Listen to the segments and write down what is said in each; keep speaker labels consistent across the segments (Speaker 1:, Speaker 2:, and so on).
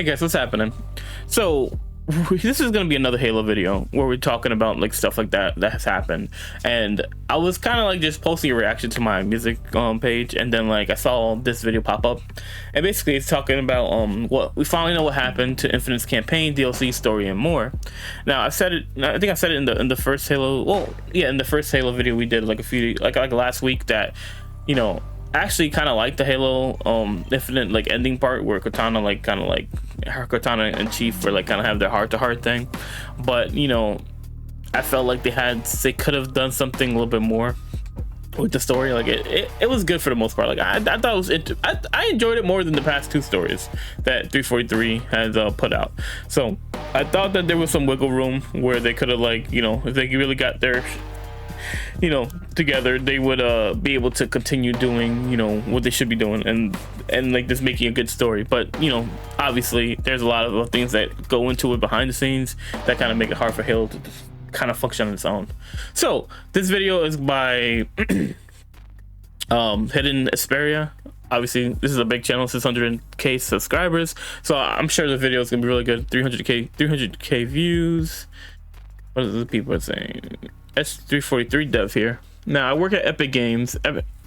Speaker 1: Hey guys, what's happening? So this is gonna be another Halo video where we're talking about like stuff like that has happened, and I was kind of like just posting a reaction to my music page, and then like I saw this video pop up, and basically it's talking about what we finally know what happened to Infinite's campaign, DLC, story, and more. Now I said it. I think I said it in the first Halo. Well, yeah, in the first Halo video we did like a few like last week that I actually kind of like the Halo Infinite like ending part where Cortana like kind of like Cortana and Chief were like kind of have their heart-to-heart thing, but I felt like they could have done something a little bit more with the story. Like it was good for the most part. Like I thought it was I enjoyed it more than the past two stories that 343 has put out. So I thought that there was some wiggle room where they could have like if they really got their together, they would be able to continue doing what they should be doing and like just making a good story. But obviously there's a lot of things that go into it behind the scenes that kind of make it hard for Halo to just kind of function on its own. So this video is by Hidden Asperia. Obviously this is a big channel, 600k subscribers, so I'm sure the video is gonna be really good. 300k views. What are the people are saying? S343 dev here. Now I work at Epic Games.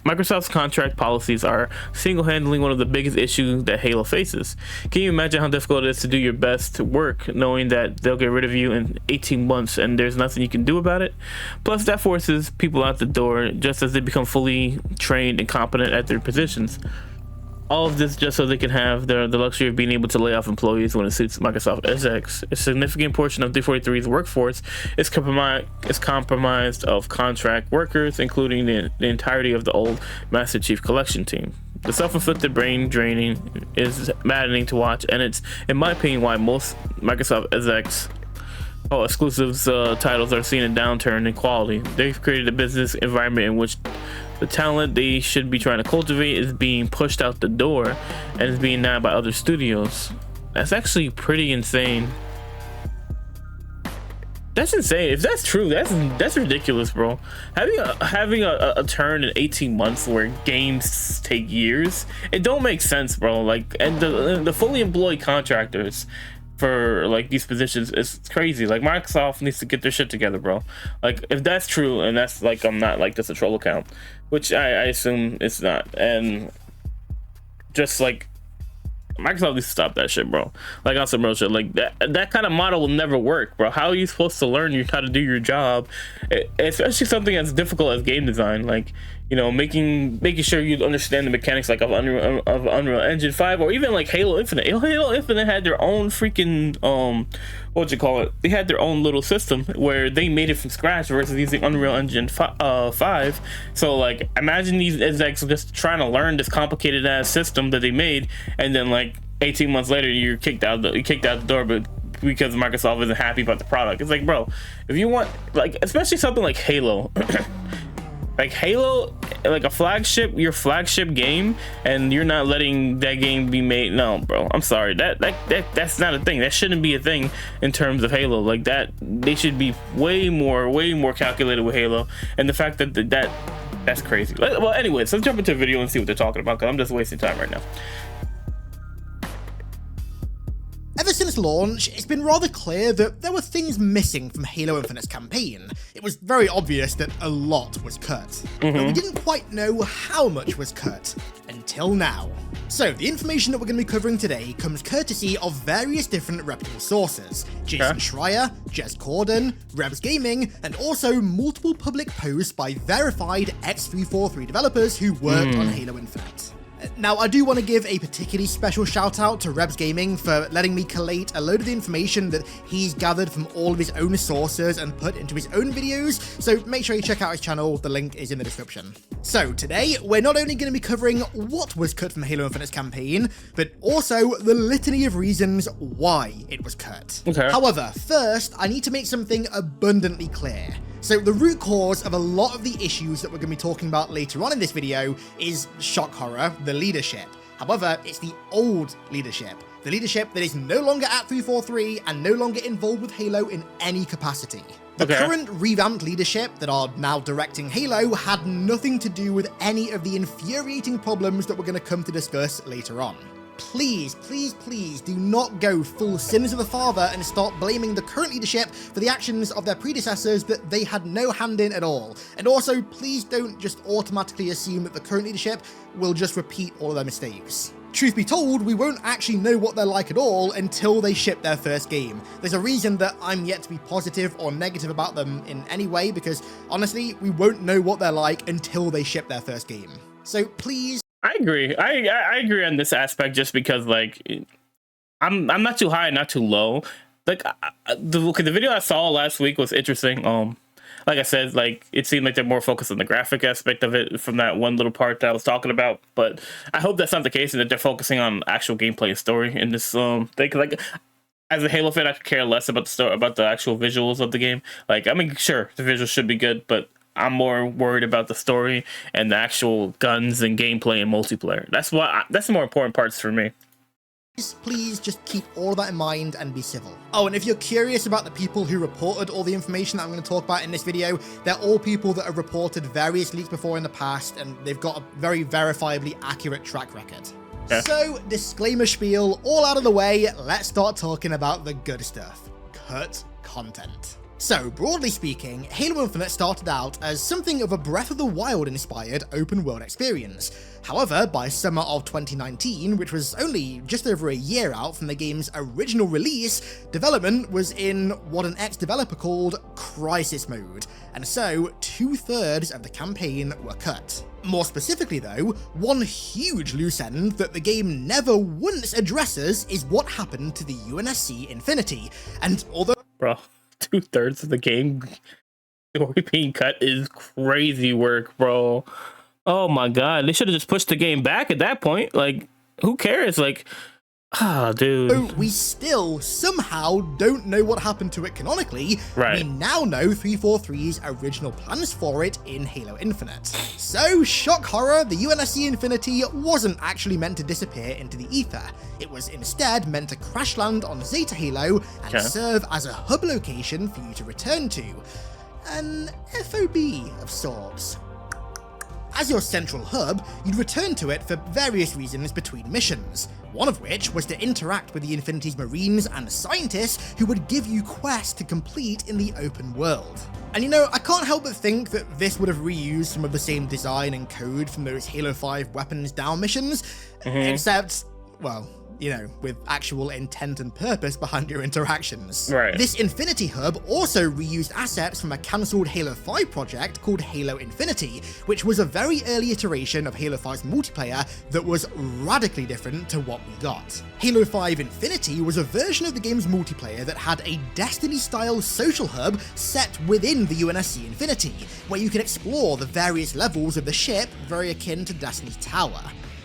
Speaker 1: Microsoft's contract policies are single-handedly one of the biggest issues that Halo faces. Can you imagine how difficult it is to do your best work knowing that they'll get rid of you in 18 months and there's nothing you can do about it? Plus that forces people out the door just as they become fully trained and competent at their positions. All of this just so they can have the luxury of being able to lay off employees when it suits Microsoft execs. A significant portion of 343's workforce is compromised of contract workers, including the entirety of the old Master Chief Collection team. The self-inflicted brain draining is maddening to watch, and it's, in my opinion, why most Microsoft execs exclusives titles are seeing a downturn in quality. They've created a business environment in which the talent they should be trying to cultivate is being pushed out the door and is being nabbed by other studios. That's actually pretty insane. That's insane. If that's true, that's ridiculous, bro. Having a turn in 18 months where games take years, it don't make sense, bro. Like, and the fully employed contractors for like these positions is crazy. Like Microsoft needs to get their shit together, bro. Like if that's true, and that's like I'm not like just a troll account, which I assume it's not, and just like Microsoft needs to stop that shit, bro. Like on some real shit. Like that kind of model will never work, bro. How are you supposed to learn how to do your job, especially something as difficult as game design? Like making sure you understand the mechanics like of Unreal Engine 5, or even like Halo Infinite. Halo Infinite had their own freaking they had their own little system where they made it from scratch versus using Unreal Engine 5. So like imagine these execs just trying to learn this complicated ass system that they made, and then like 18 months later you're kicked out the door, but because Microsoft isn't happy about the product. It's like, bro, if you want, like, especially something like Halo like Halo, like your flagship game, and you're not letting that game be made. No, bro, I'm sorry, that's not a thing. That shouldn't be a thing in terms of Halo. Like that, they should be way more calculated with Halo. And the fact that that's crazy. Well, anyways, let's jump into the video and see what they're talking about, because I'm just wasting time right now.
Speaker 2: Ever since launch, it's been rather clear that there were things missing from Halo Infinite's campaign. It was very obvious that a lot was cut, but we didn't quite know how much was cut until now. So the information that we're going to be covering today comes courtesy of various different reputable sources: Jason Schreier, Jez Corden, Rebs Gaming, and also multiple public posts by verified X343 developers who worked on Halo Infinite. Now, I do want to give a particularly special shout out to Rebs Gaming for letting me collate a load of the information that he's gathered from all of his own sources and put into his own videos, so make sure you check out his channel, the link is in the description. So today, we're not only going to be covering what was cut from Halo Infinite's campaign, but also the litany of reasons why it was cut. However, first, I need to make something abundantly clear. So the root cause of a lot of the issues that we're going to be talking about later on in this video is shock horror, the leadership. However, it's the old leadership. The leadership that is no longer at 343 and no longer involved with Halo in any capacity. The current revamped leadership that are now directing Halo had nothing to do with any of the infuriating problems that we're going to come to discuss later on. please, please, please do not go full sins of the father and start blaming the current leadership for the actions of their predecessors that they had no hand in at all. And also, please don't just automatically assume that the current leadership will just repeat all of their mistakes. Truth be told, we won't actually know what they're like at all until they ship their first game. There's a reason that I'm yet to be positive or negative about them in any way, because honestly, we won't know what they're like until they ship their first game. So please.
Speaker 1: I agree. I agree on this aspect, just because like I'm not too high, not too low. Like the video I saw last week was interesting. Like I said, like it seemed like they're more focused on the graphic aspect of it from that one little part that I was talking about. But I hope that's not the case and that they're focusing on actual gameplay and story in this thing. Like as a Halo fan, I could care less about the story, about the actual visuals of the game. Like, I mean, sure, the visuals should be good, but I'm more worried about the story and the actual guns and gameplay and multiplayer. That's the more important parts for me.
Speaker 2: Please just keep all of that in mind and be civil. Oh, and if you're curious about the people who reported all the information that I'm going to talk about in this video, they're all people that have reported various leaks before in the past, and they've got a very verifiably accurate track record. Yeah. So, disclaimer spiel all out of the way, let's start talking about the good stuff. Cut content. So, broadly speaking, Halo Infinite started out as something of a Breath of the Wild inspired open world experience. However, by summer of 2019, which was only just over a year out from the game's original release, development was in what an ex-developer called crisis mode, and so 2/3 of the campaign were cut. More specifically though, one huge loose end that the game never once addresses is what happened to the UNSC Infinity, and although—
Speaker 1: Bro, 2/3 of the game being cut is crazy work, bro. Oh my god, they should have just pushed the game back at that point. Like, who cares? Like, dude.
Speaker 2: We still somehow don't know what happened to it canonically.
Speaker 1: Right.
Speaker 2: We now know 343's original plans for it in Halo Infinite. So, shock horror, the UNSC Infinity wasn't actually meant to disappear into the ether. It was instead meant to crash land on Zeta Halo and serve as a hub location for you to return to. An FOB of sorts. As your central hub, you'd return to it for various reasons between missions, one of which was to interact with the Infinity's Marines and scientists who would give you quests to complete in the open world. And you know, I can't help but think that this would have reused some of the same design and code from those Halo 5 weapons down missions, except, well, you know, with actual intent and purpose behind your interactions.
Speaker 1: Right.
Speaker 2: This Infinity Hub also reused assets from a cancelled Halo 5 project called Halo Infinity, which was a very early iteration of Halo 5's multiplayer that was radically different to what we got. Halo 5 Infinity was a version of the game's multiplayer that had a Destiny-style social hub set within the UNSC Infinity, where you could explore the various levels of the ship, very akin to Destiny's Tower.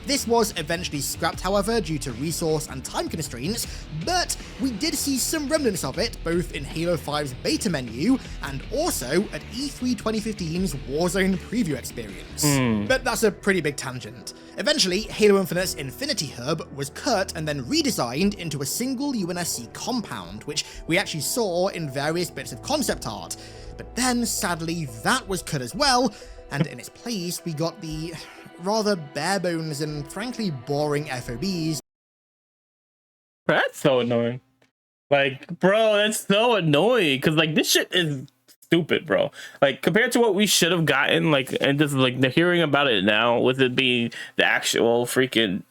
Speaker 2: This was eventually scrapped, however, due to resource and time constraints, but we did see some remnants of it, both in Halo 5's beta menu and also at E3 2015's Warzone preview experience. But that's a pretty big tangent. Eventually, Halo Infinite's Infinity Hub was cut and then redesigned into a single UNSC compound, which we actually saw in various bits of concept art. But then, sadly, that was cut as well, and in its place, we got the rather bare bones and frankly boring FOBs.
Speaker 1: That's so annoying. Like, bro, that's so annoying, because like this shit is stupid, bro. Like, compared to what we should have gotten, like, and just like the hearing about it now with it being the actual freaking,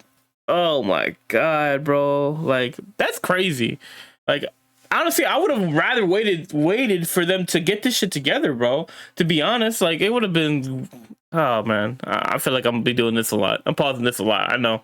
Speaker 1: oh my god, bro, like that's crazy. Like, honestly, I would have rather waited for them to get this shit together, bro. To be honest, like it would have been. Oh man, I feel like I'm gonna be doing this a lot. I'm pausing this a lot. I know.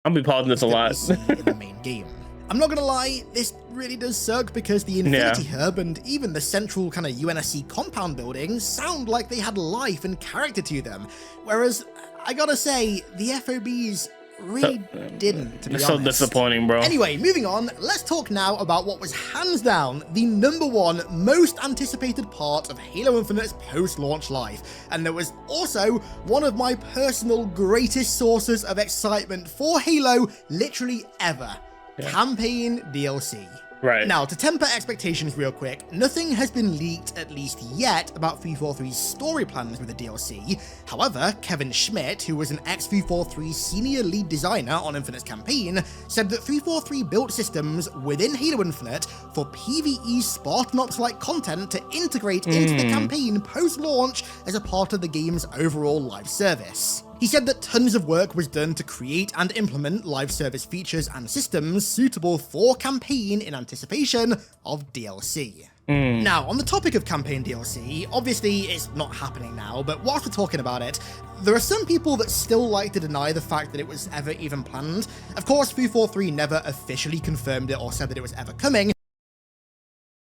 Speaker 1: I'm gonna be pausing this a lot.
Speaker 2: In the main game. I'm not gonna lie, this really does suck because the Infinity Hub and even the central kind of UNSC compound buildings sound like they had life and character to them. Whereas, I gotta say, the FOBs really didn't, to be honest.
Speaker 1: So disappointing, bro.
Speaker 2: Anyway, moving on, let's talk now about what was hands down the #1 most anticipated part of Halo Infinite's post-launch life, and that was also one of my personal greatest sources of excitement for Halo literally ever. Campaign DLC.
Speaker 1: Right.
Speaker 2: Now, to temper expectations real quick, nothing has been leaked, at least yet, about 343's story plans with the DLC. However, Kevin Schmidt, who was an ex-343 senior lead designer on Infinite's campaign, said that 343 built systems within Halo Infinite for PvE Spartan Ops-like content to integrate into the campaign post-launch as a part of the game's overall live service. He said that tons of work was done to create and implement live service features and systems suitable for campaign in anticipation of DLC. Now, on the topic of campaign DLC, obviously it's not happening now, but whilst we're talking about it, there are some people that still like to deny the fact that it was ever even planned. Of course, 343 never officially confirmed it or said that it was ever coming.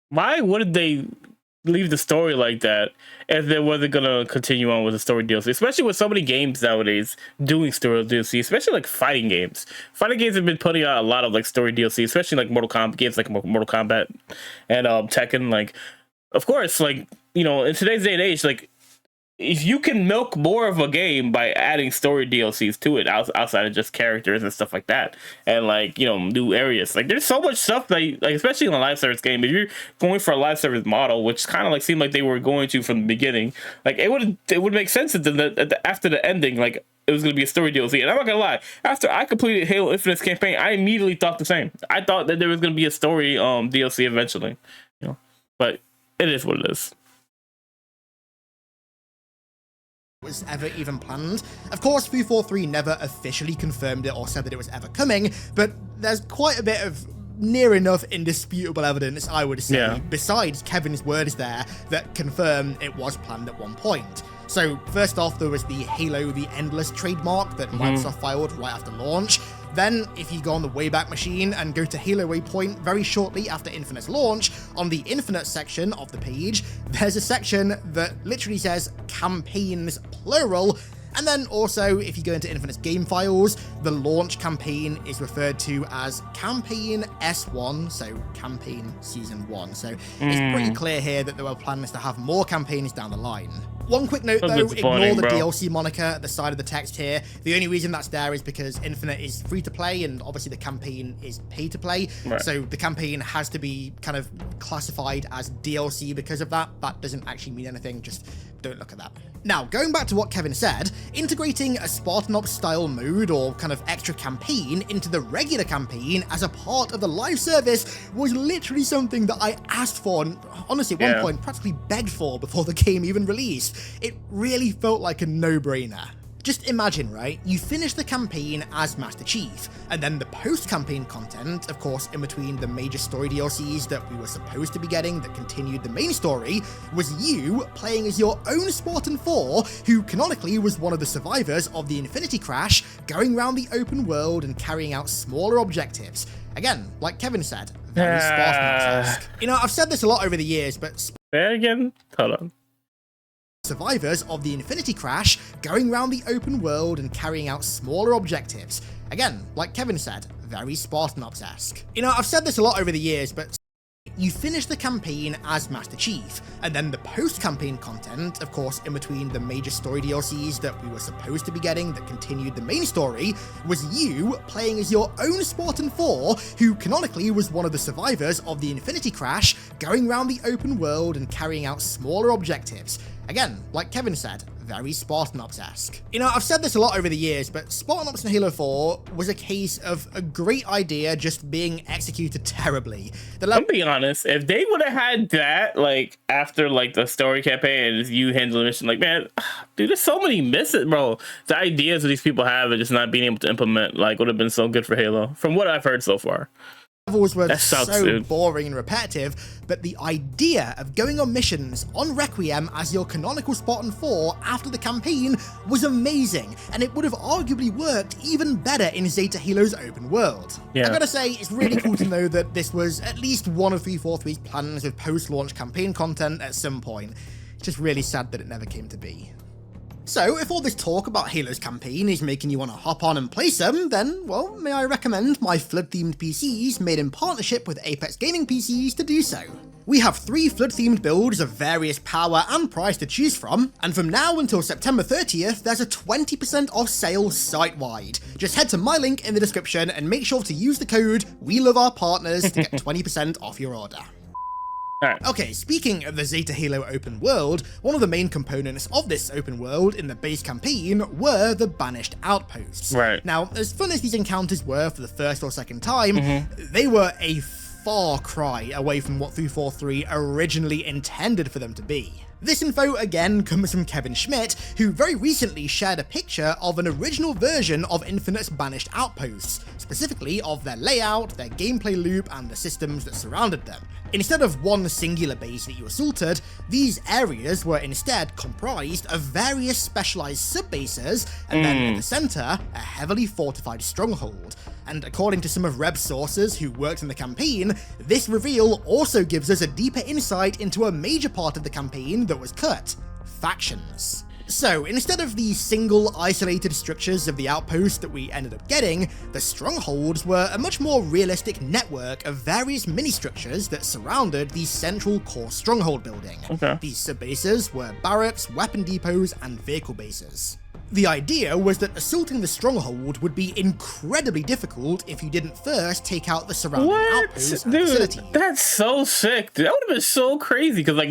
Speaker 1: Why would they leave the story like that if they wasn't gonna continue on with the story DLC, especially with so many games nowadays doing story DLC, especially like fighting games. Fighting games have been putting out a lot of like story DLC, especially like Mortal Kombat games, like Mortal Kombat and Tekken. Like, of course, like, you know, in today's day and age, like, if you can milk more of a game by adding story DLCs to it outside of just characters and stuff like that, and like, you know, new areas, like there's so much stuff that you, like, especially in a live service game, if you're going for a live service model, which kind of like seemed like they were going to from the beginning, like it would make sense that after the ending, like it was going to be a story DLC. And I'm not gonna lie, after I completed Halo Infinite's campaign, I immediately thought the same. I thought that there was going to be a story DLC eventually, you know, but it is what it is.
Speaker 2: Was ever even planned. Of course, 343 never officially confirmed it or said that it was ever coming, but there's quite a bit of near enough indisputable evidence, I would say, besides Kevin's words there, that confirm it was planned at one point. So first off, there was the Halo the Endless trademark that Microsoft filed right after launch. Then, if you go on the Wayback Machine and go to Halo Waypoint very shortly after Infinite's launch, on the Infinite section of the page, there's a section that literally says campaigns plural. And then also, if you go into Infinite's game files, the launch campaign is referred to as Campaign S1, so Campaign Season 1. So it's pretty clear here that there were plans to have more campaigns down the line. One quick note though, ignore the DLC moniker at the side of the text here. The only reason that's there is because Infinite is free to play and obviously the campaign is pay to play. Right. So the campaign has to be kind of classified as DLC because of that. That doesn't actually mean anything, just don't look at that. Now, going back to what Kevin said, integrating a Spartan Ops style mode or kind of extra campaign into the regular campaign as a part of the live service was literally something that I asked for and honestly at one point practically begged for before the game even released. It really felt like a no-brainer. Just imagine, right? You finish the campaign as Master Chief, and then the post-campaign content, of course, in between the major story DLCs that we were supposed to be getting that continued the main story, was you playing as your own Spartan 4, who canonically was one of the survivors of the Infinity crash, going around the open world and carrying out smaller objectives. Again, like Kevin said, very Spartan-esque. You know, I've said this a lot over the years, but...
Speaker 1: Say it again? Hold on.
Speaker 2: Survivors of the Infinity crash, going around the open world and carrying out smaller objectives. Again, like Kevin said, very Spartan Ops-esque. You know, I've said this a lot over the years, but you finish the campaign as Master Chief, and then the post-campaign content, of course, in between the major story DLCs that we were supposed to be getting that continued the main story, was you playing as your own Spartan 4, who canonically was one of the survivors of the Infinity crash, going around the open world and carrying out smaller objectives. Again, like Kevin said, very Spartan Ops-esque. You know, I've said this a lot over the years, but Spartan Ops in Halo 4 was a case of a great idea just being executed terribly.
Speaker 1: I'll be honest, if they would have had that, like, after, like, the story campaign and you handle the mission, like, man, dude, there's so many misses, bro. The ideas that these people have and just not being able to implement, like, would have been so good for Halo, from what I've heard so far.
Speaker 2: Levels were so boring and repetitive, but the idea of going on missions on Requiem as your canonical Spartan 4 after the campaign was amazing, and it would have arguably worked even better in Zeta Halo's open world. I gotta say, it's really cool to know that this was at least one of 343's plans with post-launch campaign content at some point. It's just really sad that it never came to be. So, if all this talk about Halo's campaign is making you want to hop on and play some, then, well, may I recommend my Flood-themed PCs made in partnership with Apex Gaming PCs to do so. We have 3 Flood-themed builds of various power and price to choose from, and from now until September 30th, there's a 20% off sale site-wide. Just head to my link in the description and make sure to use the code WeLoveOurPartners to get 20% off your order.
Speaker 1: Alright.
Speaker 2: Okay, speaking of the Zeta Halo open world, one of the main components of this open world in the base campaign were the Banished Outposts.
Speaker 1: Right.
Speaker 2: Now, as fun as these encounters were for the first or second time, they were a far cry away from what 343 originally intended for them to be. This info again comes from Kevin Schmidt, who very recently shared a picture of an original version of Infinite's Banished Outposts, specifically of their layout, their gameplay loop, and the systems that surrounded them. Instead of one singular base that you assaulted, these areas were instead comprised of various specialized sub-bases, and then at the center, a heavily fortified stronghold. And according to some of Reb's sources who worked in the campaign, this reveal also gives us a deeper insight into a major part of the campaign that was cut: factions. So, instead of the single isolated structures of the outpost that we ended up getting, the strongholds were a much more realistic network of various mini-structures that surrounded the central core stronghold building.
Speaker 1: Okay.
Speaker 2: These sub-bases were barracks, weapon depots, and vehicle bases. The idea was that assaulting the stronghold would be incredibly difficult if you didn't first take out the surrounding outposts and facilities.
Speaker 1: That's so sick. That would have been so crazy because, like,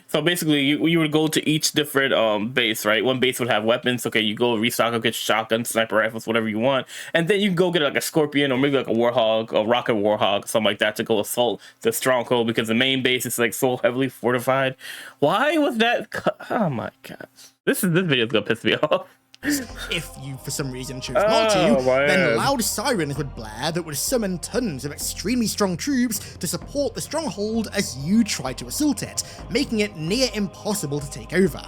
Speaker 1: so basically you would go to each different base, right? One base would have weapons. Okay, you go restock up, get shotguns, sniper rifles, whatever you want, and then you can go get like a Scorpion or maybe like a Warhog, a rocket Warhog, something like that, to go assault the stronghold because the main base is like so heavily fortified. Why was that? Oh my god. This video is gonna piss me off.
Speaker 2: If you, for some reason, chose not to, then loud sirens would blare that would summon tons of extremely strong troops to support the stronghold as you tried to assault it, making it near impossible to take over.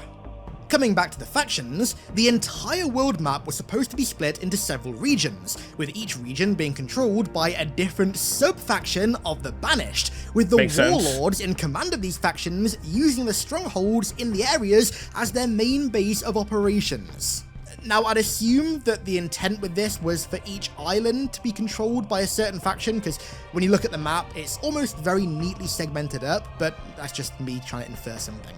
Speaker 2: Coming back to the factions, the entire world map was supposed to be split into several regions, with each region being controlled by a different sub-faction of the Banished, with the Warlords in command of these factions using the strongholds in the areas as their main base of operations. Now, I'd assume that the intent with this was for each island to be controlled by a certain faction, because when you look at the map, it's almost very neatly segmented up, but that's just me trying to infer something.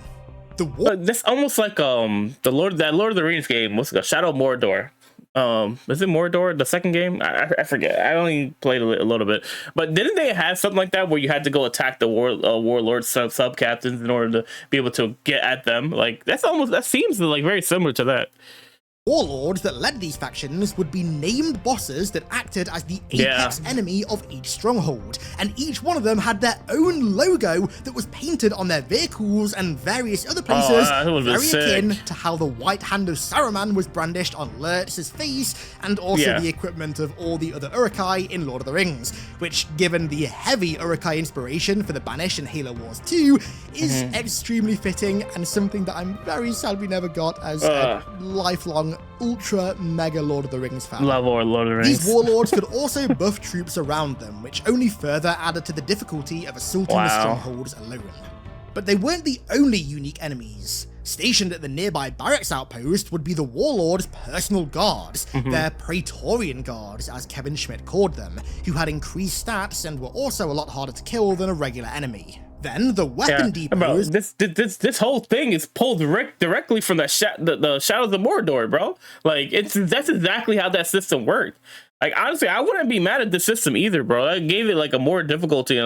Speaker 1: That's almost like the Lord of the Rings game. What's it, Shadow of Mordor? Is it Mordor, the second game? I forget. I only played a little bit, but didn't they have something like that where you had to go attack the warlord sub captains in order to be able to get at them? Like that seems like very similar to that.
Speaker 2: Warlords that led these factions would be named bosses that acted as the apex enemy of each stronghold, and each one of them had their own logo that was painted on their vehicles and various other places, very akin to how the White Hand of Saruman was brandished on Lurtz's face, and also the equipment of all the other Uruk-hai in Lord of the Rings, which, given the heavy Uruk-hai inspiration for the Banished in Halo Wars 2, is extremely fitting and something that I'm very sad we never got as a lifelong ultra mega Lord of the Rings fan.
Speaker 1: Love Lord of the Rings.
Speaker 2: These warlords could also buff troops around them, which only further added to the difficulty of assaulting the strongholds alone. But they weren't the only unique enemies. Stationed at the nearby barracks outpost would be the Warlords' personal guards, their Praetorian guards, as Kevin Schmidt called them, who had increased stats and were also a lot harder to kill than a regular enemy. Then the weapon depots.
Speaker 1: Bro, this whole thing is pulled directly from the Shadows of Mordor, bro. Like that's exactly how that system worked. Like honestly, I wouldn't be mad at the system either, bro. I gave it like a more difficulty,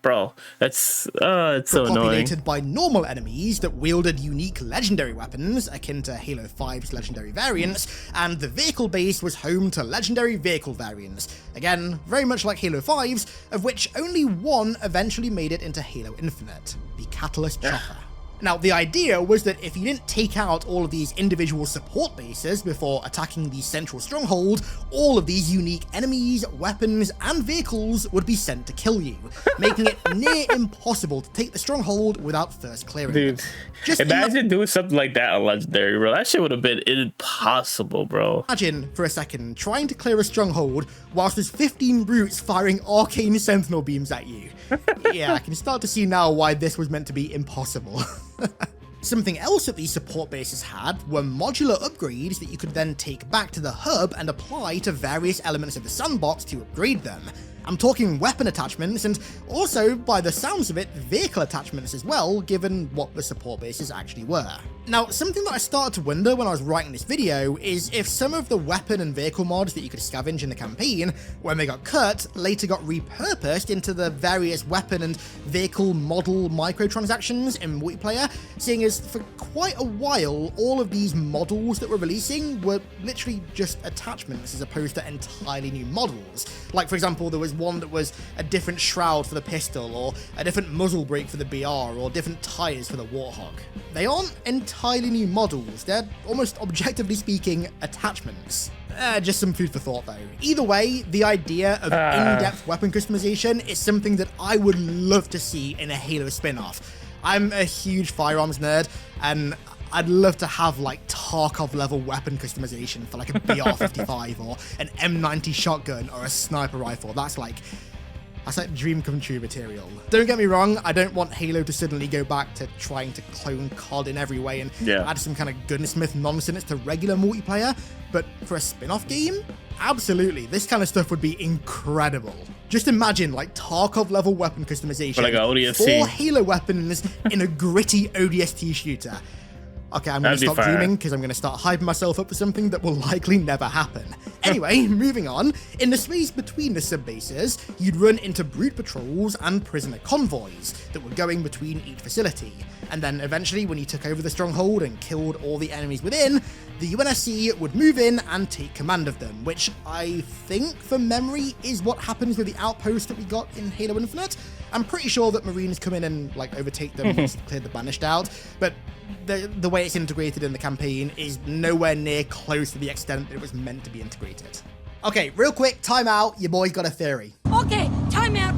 Speaker 1: bro. That's it's so annoying.
Speaker 2: Populated by normal enemies that wielded unique legendary weapons akin to Halo 5's legendary variants, and the vehicle base was home to legendary vehicle variants. Again, very much like Halo 5's, of which only one eventually made it into Halo Infinite, the Catalyst Chopper. Now, the idea was that if you didn't take out all of these individual support bases before attacking the central stronghold, all of these unique enemies, weapons, and vehicles would be sent to kill you, making it near impossible to take the stronghold without first clearing it.
Speaker 1: Just imagine doing something like that on Legendary, bro. That shit would have been impossible, bro.
Speaker 2: Imagine, for a second, trying to clear a stronghold whilst there's 15 brutes firing arcane sentinel beams at you. Yeah, I can start to see now why this was meant to be impossible. Something else that these support bases had were modular upgrades that you could then take back to the hub and apply to various elements of the sandbox to upgrade them. I'm talking weapon attachments, and also, by the sounds of it, vehicle attachments as well, given what the support bases actually were. Now, something that I started to wonder when I was writing this video is if some of the weapon and vehicle mods that you could scavenge in the campaign, when they got cut, later got repurposed into the various weapon and vehicle model microtransactions in multiplayer, seeing as for quite a while, all of these models that were releasing were literally just attachments as opposed to entirely new models. Like, for example, there was one that was a different shroud for the pistol, or a different muzzle brake for the BR, or different tires for the Warthog. They aren't entirely new models, they're almost objectively speaking attachments. Just some food for thought though. Either way, the idea of in-depth weapon customization is something that I would love to see in a Halo spin-off. I'm a huge firearms nerd, and I'd love to have like Tarkov level weapon customization for like a BR-55 or an M90 shotgun or a sniper rifle. That's like dream come true material. Don't get me wrong, I don't want Halo to suddenly go back to trying to clone COD in every way and add some kind of gunsmith nonsense to regular multiplayer, but for a spin-off game, absolutely, this kind of stuff would be incredible. Just imagine like Tarkov level weapon customization
Speaker 1: like
Speaker 2: for Halo weapons in a gritty ODST shooter. Okay, I'm going to stop dreaming because I'm going to start hyping myself up for something that will likely never happen. Anyway, moving on. In the space between the sub-bases, you'd run into brute patrols and prisoner convoys that were going between each facility. And then eventually, when you took over the stronghold and killed all the enemies within, the UNSC would move in and take command of them, which I think, from memory, is what happens with the outpost that we got in Halo Infinite. I'm pretty sure that Marines come in and like overtake them once they've cleared the Banished out, but the way it's integrated in the campaign is nowhere near close to the extent that it was meant to be integrated. Okay, real quick, time out. Your boy's got a theory.
Speaker 3: Okay, time out.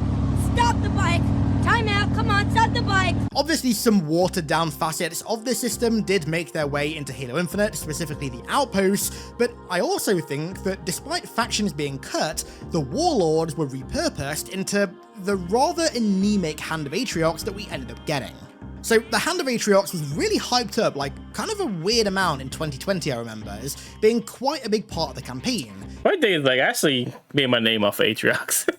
Speaker 3: Stop the bike. Time out. Come on, stop the bike.
Speaker 2: Obviously, some watered down facets of this system did make their way into Halo Infinite, specifically the outposts, but I also think that despite factions being cut, the Warlords were repurposed into the rather anemic Hand of Atriox that we ended up getting. So the Hand of Atriox was really hyped up, like kind of a weird amount in 2020, I remember, as being quite a big part of the campaign.
Speaker 1: My day is like actually made my name off Atriox.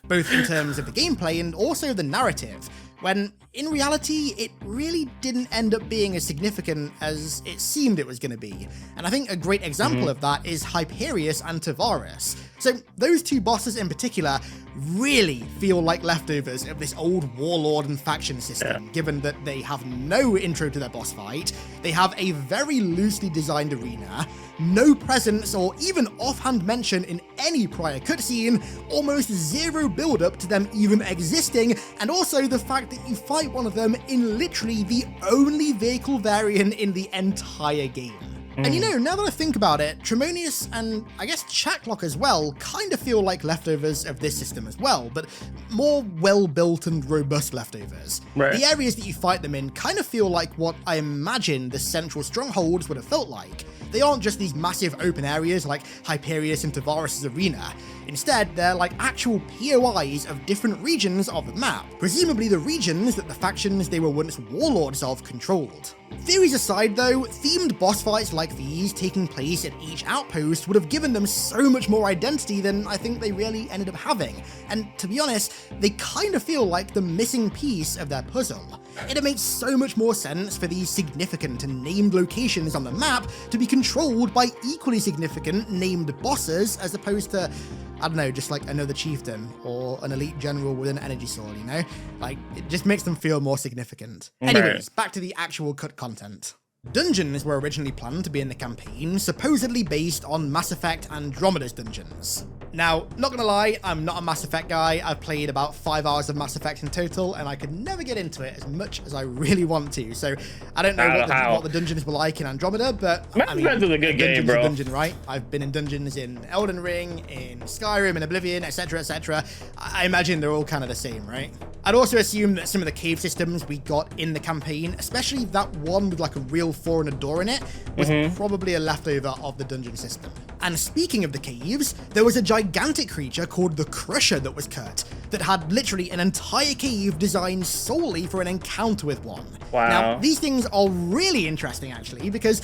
Speaker 2: Both in terms of the gameplay and also the narrative, when in reality it really didn't end up being as significant as it seemed it was going to be. And I think a great example of that is Hyperius and Tavares. So those two bosses in particular really feel like leftovers of this old warlord and faction system, given that they have no intro to their boss fight, they have a very loosely designed arena, no presence or even offhand mention in any prior cutscene, almost zero build-up to them even existing, and also the fact that you fight one of them in literally the only vehicle variant in the entire game. And you know, now that I think about it, Tremonius and I guess Chaklock as well kind of feel like leftovers of this system as well, but more well-built and robust leftovers.
Speaker 1: Right.
Speaker 2: The areas that you fight them in kind of feel like what I imagine the central strongholds would have felt like. They aren't just these massive open areas like Hyperius and Tavares' arena. Instead, they're like actual POIs of different regions of the map, presumably the regions that the factions they were once warlords of controlled. Theories aside though, themed boss fights like these taking place at each outpost would have given them so much more identity than I think they really ended up having, and to be honest, they kind of feel like the missing piece of their puzzle. It makes so much more sense for these significant and named locations on the map to be controlled by equally significant named bosses as opposed to, I don't know, just like another chieftain or an elite general with an energy sword, you know? Like, it just makes them feel more significant. Anyways, back to the actual cut content. Dungeons were originally planned to be in the campaign, supposedly based on Mass Effect Andromeda's dungeons. Now, not gonna lie, I'm not a Mass Effect guy. I've played about 5 hours of Mass Effect in total, and I could never get into it as much as I really want to. So I don't know what the dungeons were like in Andromeda, but
Speaker 1: Mass Effect was a good game, bro.
Speaker 2: Dungeon, right? I've been in dungeons in Elden Ring, in Skyrim, in Oblivion, etc., etc. I imagine they're all kind of the same, right? I'd also assume that some of the cave systems we got in the campaign, especially that one with like a real foreigner door in it, was probably a leftover of the dungeon system. And speaking of the caves, there was a gigantic creature called the Crusher that was cut, that had literally an entire cave designed solely for an encounter with one.
Speaker 1: Wow.
Speaker 2: Now, these things are really interesting actually, because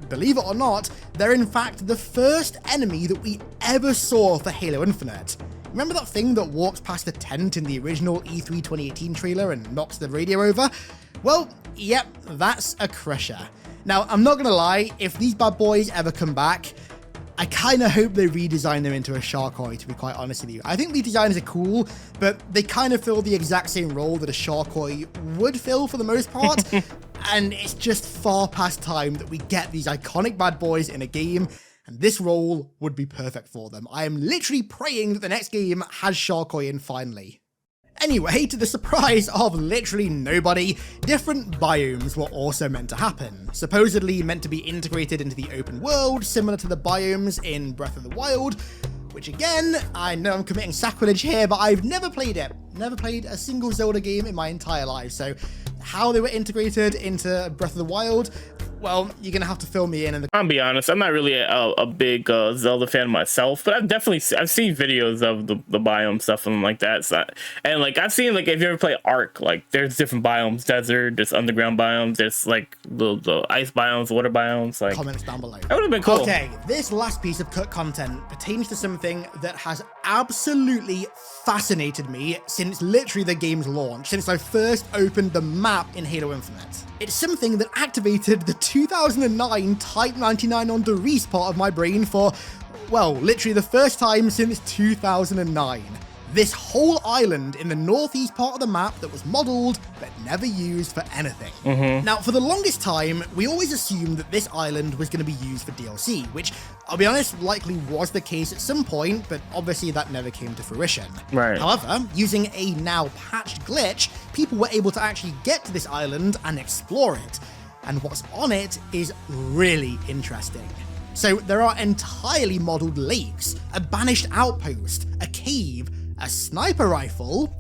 Speaker 2: believe it or not, they're in fact the first enemy that we ever saw for Halo Infinite. Remember that thing that walks past the tent in the original E3 2018 trailer and knocks the radio over? Well, yep, that's a crusher. Now, I'm not gonna lie, if these bad boys ever come back, I kind of hope they redesign them into a Sharkoi, to be quite honest with you. I think these designs are cool, but they kind of fill the exact same role that a Sharkoi would fill for the most part, and it's just far past time that we get these iconic bad boys in a game, and this role would be perfect for them. I am literally praying that the next game has Sharkoi in finally. Anyway, to the surprise of literally nobody, different biomes were also meant to happen. Supposedly meant to be integrated into the open world, similar to the biomes in Breath of the Wild, which again, I know I'm committing sacrilege here, but I've never played it. Never played a single Zelda game in my entire life, so how they were integrated into Breath of the Wild, well, you're gonna have to fill me in.
Speaker 1: I'll be honest, I'm not really a big Zelda fan myself, but I've seen videos of the biome stuff and like that. So, and like I've seen, like, if you ever play Ark, like there's different biomes: desert, there's underground biomes, there's like the ice biomes, water biomes. Like,
Speaker 2: comments down below.
Speaker 1: That would have been cool.
Speaker 2: Okay, this last piece of cut content pertains to something that has absolutely fascinated me since literally the game's launch, since I first opened the map in Halo Infinite. It's something that activated the 2009 Type 99 on Doris part of my brain for, well, literally the first time since 2009. This whole island in the northeast part of the map that was modeled but never used for anything. Now, for the longest time, we always assumed that this island was going to be used for DLC, which, I'll be honest, likely was the case at some point, but obviously that never came to fruition.
Speaker 1: Right.
Speaker 2: However, using a now patched glitch, people were able to actually get to this island and explore it. And what's on it is really interesting. So there are entirely modeled lakes, a banished outpost, a cave, a sniper rifle,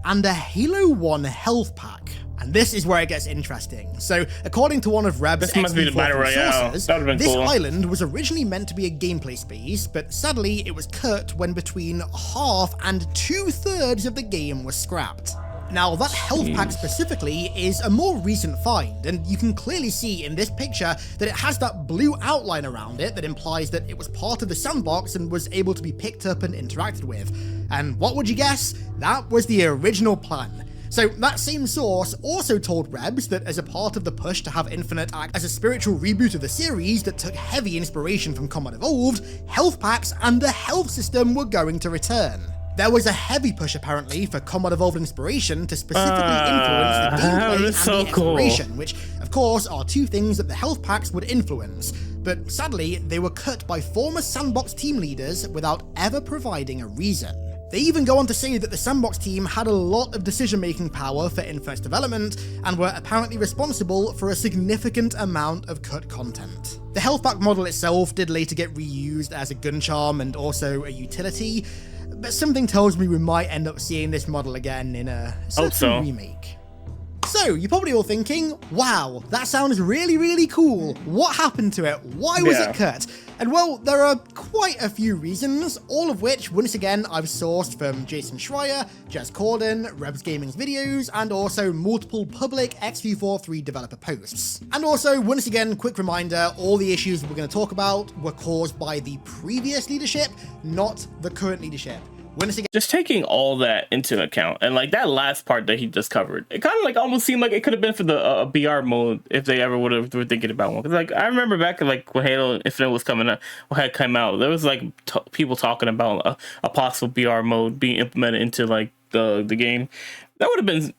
Speaker 2: and a Halo 1 health pack. And this is where it gets interesting. So, according to one of Reb's sources, this
Speaker 1: cool.
Speaker 2: island was originally meant to be a gameplay space, but sadly it was cut when between half and 2/3 of the game was scrapped. Now, that health pack specifically is a more recent find, and you can clearly see in this picture that it has that blue outline around it that implies that it was part of the sandbox and was able to be picked up and interacted with. And what would you guess? That was the original plan. So that same source also told Rebs that as a part of the push to have Infinite act as a spiritual reboot of the series that took heavy inspiration from Combat Evolved, health packs and the health system were going to return. There was a heavy push apparently for Combat Evolved inspiration to specifically influence the gameplay and the exploration, which of course are two things that the health packs would influence, but sadly they were cut by former Sandbox team leaders without ever providing a reason. They even go on to say that the Sandbox team had a lot of decision-making power for Infinite's development and were apparently responsible for a significant amount of cut content. The health pack model itself did later get reused as a gun charm and also a utility, but something tells me we might end up seeing this model again in a certain remake. So, you're probably all thinking, wow, that sounds really, really cool. What happened to it? Why was it cut? And well, there are quite a few reasons, all of which, once again, I've sourced from Jason Schreier, Jez Corden, Rebs Gaming's videos, and also multiple public XV43 developer posts. And also, once again, quick reminder, all the issues we're going to talk about were caused by the previous leadership, not the current leadership.
Speaker 1: Just taking all that into account, and like that last part that he just covered, it kind of like almost seemed like it could have been for the BR mode if they ever were thinking about one. Because like I remember back like when Halo Infinite was coming out, had come out, there was like people talking about a possible BR mode being implemented into like the game. That would have been,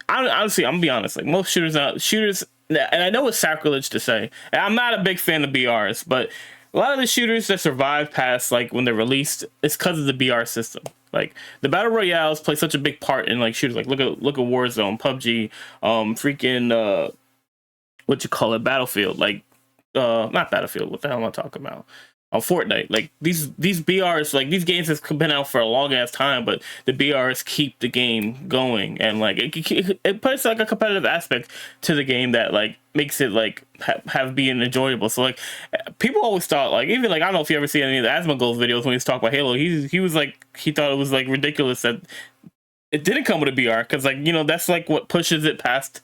Speaker 1: honestly, I'm gonna be honest, like most shooters, and I know it's sacrilege to say, and I'm not a big fan of BRs, but a lot of the shooters that survive past like when they're released, it's because of the BR system. Like the battle royales play such a big part in like shooters. Like look at Warzone, PUBG, what you call it, Battlefield. Like not Battlefield. What the hell am I talking about? Fortnite. Like these BRs, like these games have been out for a long ass time, but the BRs keep the game going, and like it puts like a competitive aspect to the game that like makes it like have being enjoyable. So like people always thought like, even like I don't know if you ever see any of the Asmongold videos when he's talking about Halo, he was like, he thought it was like ridiculous that it didn't come with a BR, because like, you know, that's like what pushes it past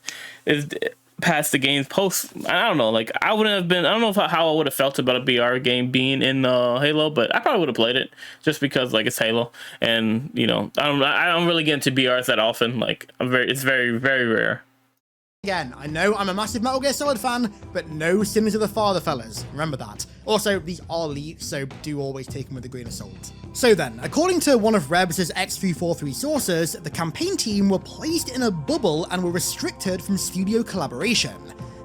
Speaker 1: past the game's post. I don't know, like I wouldn't have been. I don't know how I would have felt about a BR game being in Halo, but I probably would have played it just because like it's Halo, and you know I don't really get into BRs that often. Like it's very rare.
Speaker 2: Again, I know I'm a massive Metal Gear Solid fan, but no sins of the father, fellas. Remember that. Also, these are leaks, so do always take them with a grain of salt. So then, according to one of Rebs' X343 sources, the campaign team were placed in a bubble and were restricted from studio collaboration.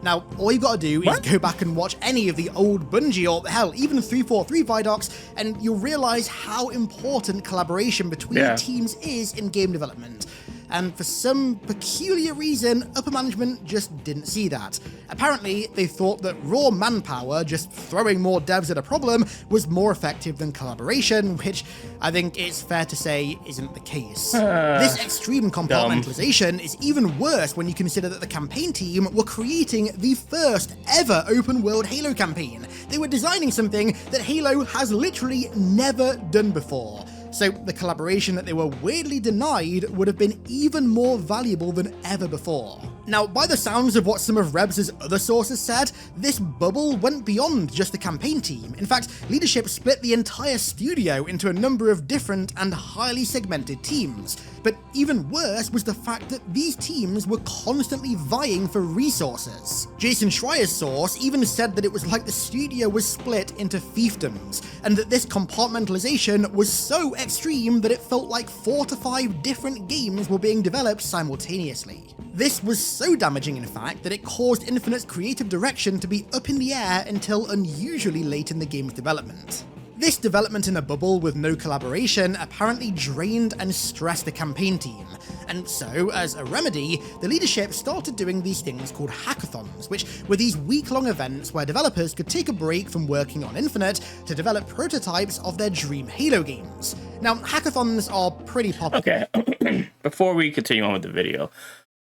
Speaker 2: Now, all you gotta do is go back and watch any of the old Bungie, or hell, even 343 Vidocs, and you'll realize how important collaboration between teams is in game development. And for some peculiar reason, upper management just didn't see that. Apparently, they thought that raw manpower, just throwing more devs at a problem, was more effective than collaboration, which I think it's fair to say isn't the case. This extreme compartmentalization is even worse when you consider that the campaign team were creating the first ever open world Halo campaign. They were designing something that Halo has literally never done before. So the collaboration that they were weirdly denied would have been even more valuable than ever before. Now, by the sounds of what some of Rebs' other sources said, this bubble went beyond just the campaign team. In fact, leadership split the entire studio into a number of different and highly segmented teams. But even worse was the fact that these teams were constantly vying for resources. Jason Schreier's source even said that it was like the studio was split into fiefdoms, and that this compartmentalization was so extreme that it felt like 4 to 5 different games were being developed simultaneously. This was so damaging, in fact, that it caused Infinite's creative direction to be up in the air until unusually late in the game's development. This development in a bubble with no collaboration apparently drained and stressed the campaign team, and so, as a remedy, the leadership started doing these things called hackathons, which were these week-long events where developers could take a break from working on Infinite to develop prototypes of their dream Halo games. Now, hackathons are pretty popular.
Speaker 1: Okay, before we continue on with the video,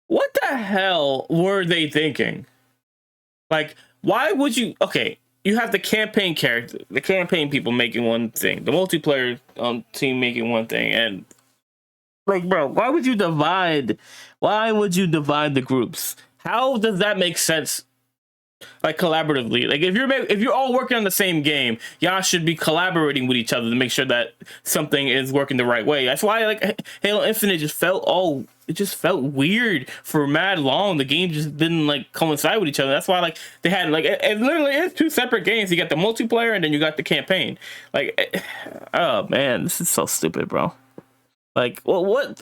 Speaker 1: what the hell were they thinking? Like, why would you... Okay, you have the campaign character, the campaign people making one thing, the multiplayer team making one thing, and like, bro, why would you divide the groups? How does that make sense? Like collaboratively, like if you're all working on the same game, y'all should be collaborating with each other to make sure that something is working the right way. That's why like Halo Infinite just felt weird for mad long. The game just didn't like coincide with each other. That's why like they had like it literally is 2 separate games. You got the multiplayer and then you got the campaign. Like, oh man, this is so stupid, bro. Like, well, what?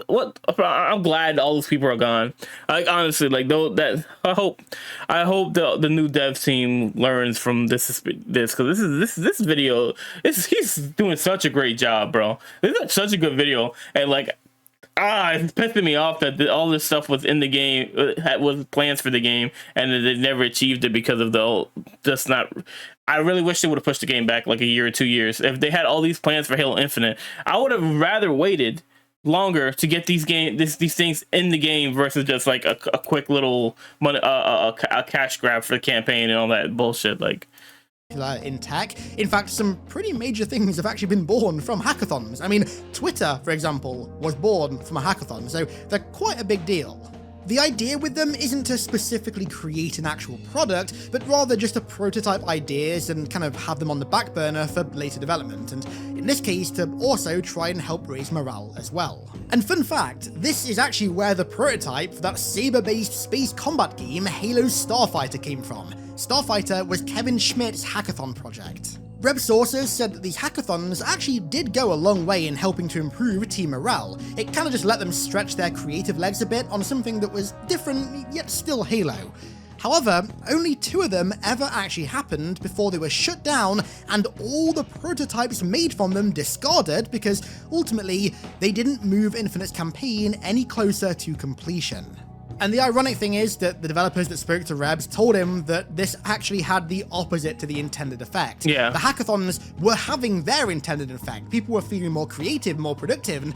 Speaker 1: I'm glad all those people are gone. Like, honestly, like, though, that I hope the new dev team learns from this because this video, he's doing such a great job, bro. This is such a good video, and like, it's pissing me off that all this stuff was in the game, was plans for the game, and that they never achieved it because of I really wish they would have pushed the game back like a year or 2 years. If they had all these plans for Halo Infinite, I would have rather waited longer to get these things in the game versus just like a quick little money, a cash grab for the campaign and all that bullshit. Like,
Speaker 2: in tech. In fact, some pretty major things have actually been born from hackathons. I mean, Twitter, for example, was born from a hackathon, so they're quite a big deal. The idea with them isn't to specifically create an actual product, but rather just to prototype ideas and kind of have them on the back burner for later development, and in this case to also try and help raise morale as well. And fun fact, this is actually where the prototype for that saber-based space combat game Halo's Starfighter came from. Starfighter was Kevin Schmidt's hackathon project. Reb sources said that these hackathons actually did go a long way in helping to improve team morale. It kind of just let them stretch their creative legs a bit on something that was different, yet still Halo. However, only 2 of them ever actually happened before they were shut down and all the prototypes made from them discarded because ultimately they didn't move Infinite's campaign any closer to completion. And the ironic thing is that the developers that spoke to Rebs told him that this actually had the opposite to the intended effect.
Speaker 1: Yeah.
Speaker 2: The hackathons were having their intended effect. People were feeling more creative, more productive, and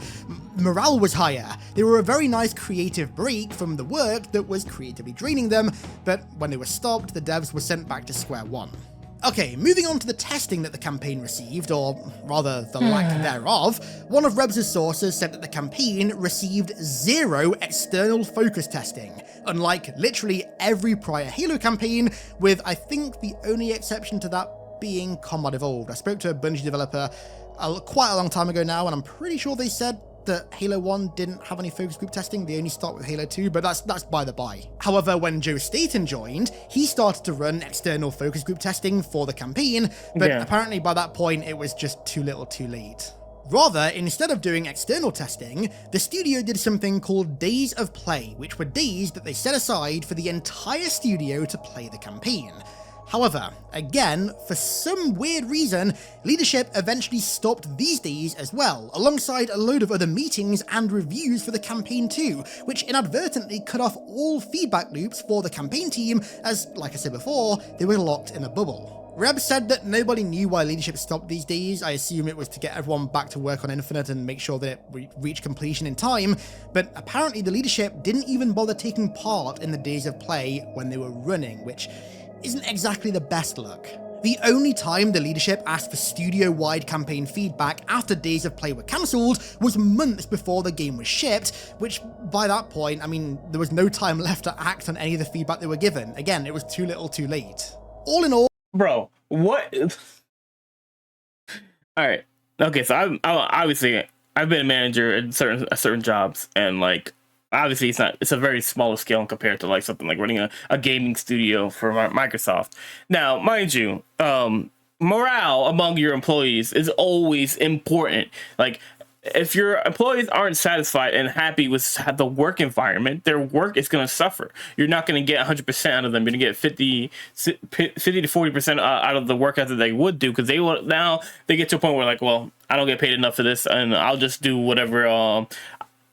Speaker 2: morale was higher. They were a very nice creative break from the work that was creatively draining them, but when they were stopped, the devs were sent back to square one. Okay, moving on to the testing that the campaign received, or rather the lack thereof, one of Rebs' sources said that the campaign received 0 external focus testing, unlike literally every prior Halo campaign, with I think the only exception to that being Combat Evolved. I spoke to a Bungie developer quite a long time ago now, and I'm pretty sure they said that Halo 1 didn't have any focus group testing. They only start with Halo 2, but that's by the by. However, when Joe Staten joined, he started to run external focus group testing for the campaign, but apparently by that point, it was just too little too late. Rather, instead of doing external testing, the studio did something called Days of Play, which were days that they set aside for the entire studio to play the campaign. However, again, for some weird reason, leadership eventually stopped these days as well, alongside a load of other meetings and reviews for the campaign too, which inadvertently cut off all feedback loops for the campaign team as, like I said before, they were locked in a bubble. Reb said that nobody knew why leadership stopped these days. I assume it was to get everyone back to work on Infinite and make sure that it reached completion in time, but apparently the leadership didn't even bother taking part in the Days of Play when they were running, which isn't exactly the best look. The only time the leadership asked for studio-wide campaign feedback after Days of Play were cancelled was months before the game was shipped, which by that point, I mean, there was no time left to act on any of the feedback they were given. Again, it was too little too late. All in all...
Speaker 1: Bro, what? Alright, okay, so I'm obviously, I've been a manager in certain jobs, and like, obviously it's a very small scale compared to like something like running a gaming studio for Microsoft. Now, mind you, morale among your employees is always important. Like, if your employees aren't satisfied and happy with the work environment, their work is going to suffer. You're not going to get 100% out of them. You're going to get 50 to 40% out of the work that they would do, because they get to a point where like, well, I don't get paid enough for this, and I'll just do whatever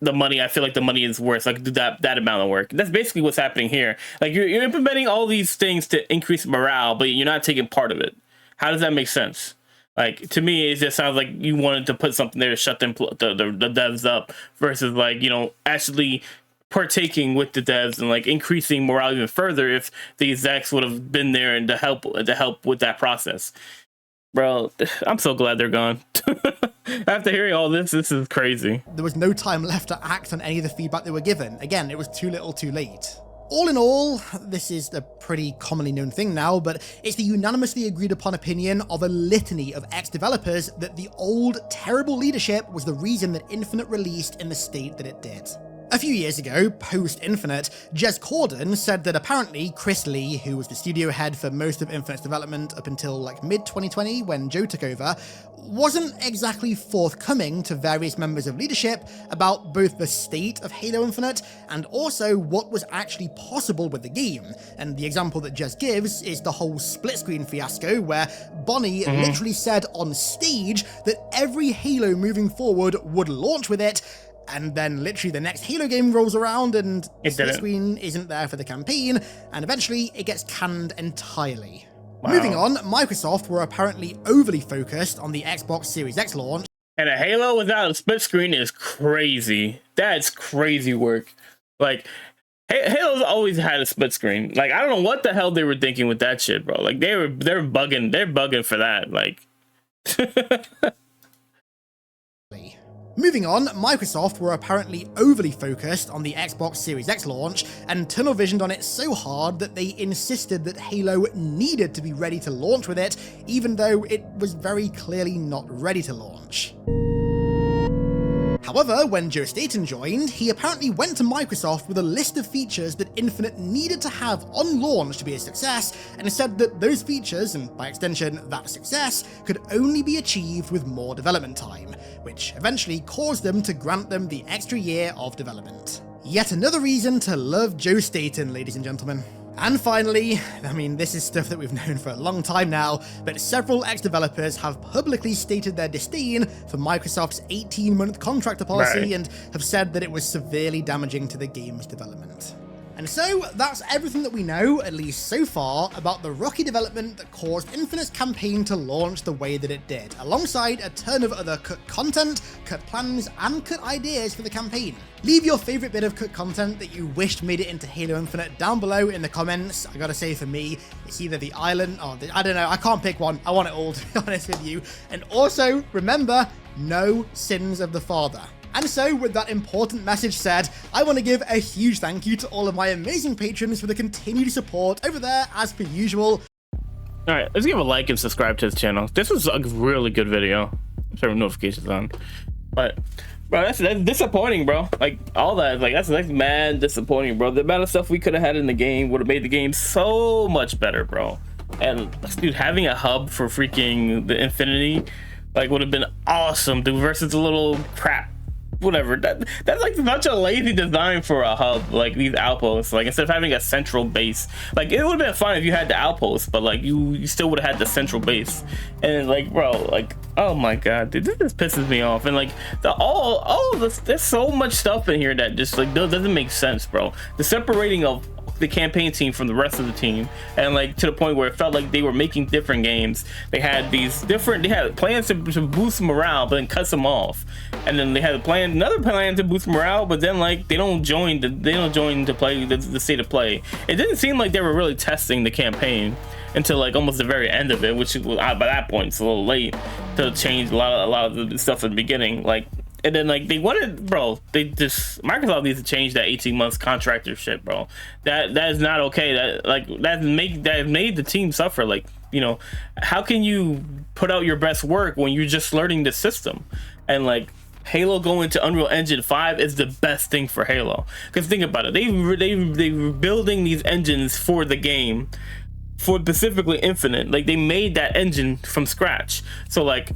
Speaker 1: the money I feel like the money is worth, like do that amount of work. That's basically what's happening here. Like you're implementing all these things to increase morale, but you're not taking part of it. How does that make sense? Like, to me, it just sounds like you wanted to put something there to shut the devs up, versus like, you know, actually partaking with the devs and like increasing morale even further if the execs would have been there and to help with that process. Bro, I'm so glad they're gone. After hearing all this is crazy.
Speaker 2: There was no time left to act on any of the feedback they were given. Again, it was too little too late. All in all, this is a pretty commonly known thing now, but it's the unanimously agreed upon opinion of a litany of ex-developers that the old, terrible leadership was the reason that Infinite released in the state that it did. A few years ago, post-Infinite, Jez Corden said that apparently Chris Lee, who was the studio head for most of Infinite's development up until like mid-2020 when Joe took over, wasn't exactly forthcoming to various members of leadership about both the state of Halo Infinite and also what was actually possible with the game. And the example that Jez gives is the whole split screen fiasco where Bonnie literally said on stage that every Halo moving forward would launch with it, and then literally the next Halo game rolls around and split screen isn't there for the campaign, and eventually it gets canned entirely. Wow. Moving on, Microsoft were apparently overly focused on the Xbox Series X launch.
Speaker 1: And a Halo without a split screen is crazy. That's crazy work. Like, Halo's always had a split screen. Like, I don't know what the hell they were thinking with that shit, bro. Like, they're bugging for that. Like,
Speaker 2: Moving on, Microsoft were apparently overly focused on the Xbox Series X launch and tunnel visioned on it so hard that they insisted that Halo needed to be ready to launch with it, even though it was very clearly not ready to launch. However, when Joe Staten joined, he apparently went to Microsoft with a list of features that Infinite needed to have on launch to be a success, and said that those features, and by extension that success, could only be achieved with more development time, which eventually caused them to grant them the extra year of development. Yet another reason to love Joe Staten, ladies and gentlemen. And finally, I mean, this is stuff that we've known for a long time now, but several ex-developers have publicly stated their disdain for Microsoft's 18-month contractor policy and have said that it was severely damaging to the game's development. And so that's everything that we know, at least so far, about the rocky development that caused Infinite's campaign to launch the way that it did, alongside a ton of other cut content, cut plans, and cut ideas for the campaign. Leave your favourite bit of cut content that you wished made it into Halo Infinite down below in the comments. I gotta say, for me, it's either the island or I don't know, I can't pick one. I want it all, to be honest with you. And also, remember, no sins of the father. And so, with that important message said, I want to give a huge thank you to all of my amazing patrons for the continued support over there, as per usual.
Speaker 1: Alright, let's give a like and subscribe to this channel. This was a really good video. Turn notifications on. But, bro, that's disappointing, bro. Like, all that, like, that's mad disappointing, bro. The amount of stuff we could have had in the game would have made the game so much better, bro. And, dude, having a hub for freaking the Infinity, like, would have been awesome, dude, versus the little crap. Whatever, that's like such a lazy design for a hub, like these outposts. Like, instead of having a central base, like, it would have been fine if you had the outposts, but like you still would have had the central base. And like, bro, like, oh my god, dude, this just pisses me off. And like, all of this, there's so much stuff in here that just like doesn't make sense, bro. The separating of the campaign team from the rest of the team, and like to the point where it felt like they were making different games. They had plans to boost morale, but then cuts them off, and then they had another plan to boost morale, but then like they don't join to play the state of play. It didn't seem like they were really testing the campaign until like almost the very end of it, which was by that point it's a little late to change a lot of the stuff at the beginning. Like, and then like Microsoft needs to change that 18 months contractor shit, bro. That is not okay. That made the team suffer. Like, you know, how can you put out your best work when you're just learning the system? And like, Halo going to Unreal Engine 5 is the best thing for Halo, because think about it, they were building these engines for the game, for specifically Infinite. Like, they made that engine from scratch. So like,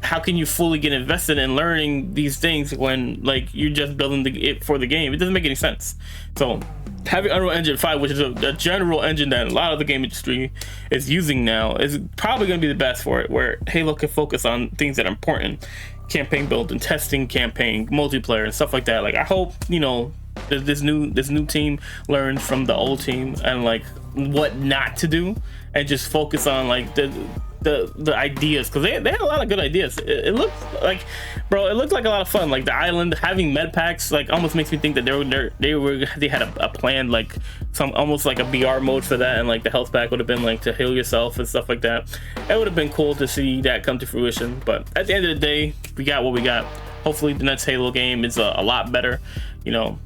Speaker 1: how can you fully get invested in learning these things when like you're just building it for the game? It doesn't make any sense. So having Unreal Engine 5, which is a general engine that a lot of the game industry is using now, is probably going to be the best for it, where Halo can focus on things that are important: campaign build and testing, campaign multiplayer and stuff like that. Like, I hope, you know, this new team learns from the old team and like what not to do, and just focus on like the ideas, because they had a lot of good ideas. It looked like, bro, it looked like a lot of fun. Like, the island having med packs, like, almost makes me think that they had a plan, like almost like a BR mode for that, and like the health pack would have been like to heal yourself and stuff like that. It would have been cool to see that come to fruition. But at the end of the day, we got what we got. Hopefully the next Halo game is a lot better, you know.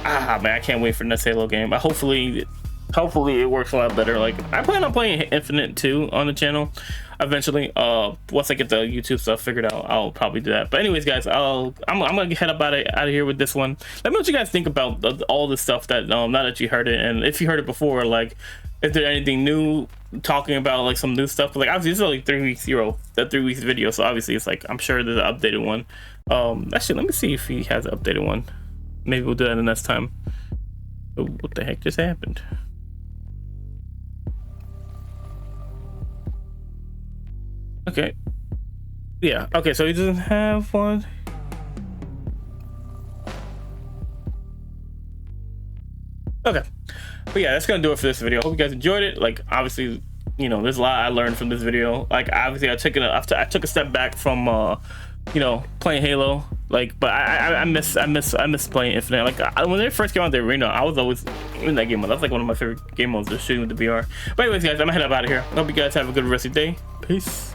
Speaker 1: Man, I can't wait for the next Halo game. Hopefully it works a lot better. Like, I plan on playing Infinite 2 on the channel eventually. Once I get the YouTube stuff figured out, I'll probably do that. But anyways, guys, I'm gonna head up out of here with this one. Let me know what you guys think about all this stuff that now that you heard it, and if you heard it before, like, is there anything new talking about like some new stuff? But like, obviously this is like 3 weeks, that 3 weeks video, so obviously it's like, I'm sure there's an updated one. Actually, let me see if he has an updated one. Maybe we'll do that the next time. Oh, what the heck just happened? Okay. Yeah, okay, so he doesn't have one. Okay. But yeah, that's gonna do it for this video. Hope you guys enjoyed it. Like, obviously, you know, there's a lot I learned from this video. Like, obviously I took a step back from you know, playing Halo. Like, but I miss playing Infinite. Like, when they first came out the arena, I was always in that game mode. That's like one of my favorite game modes, just shooting with the VR. But anyways, guys, I'm gonna head up out of here. Hope you guys have a good rest of your day. Peace.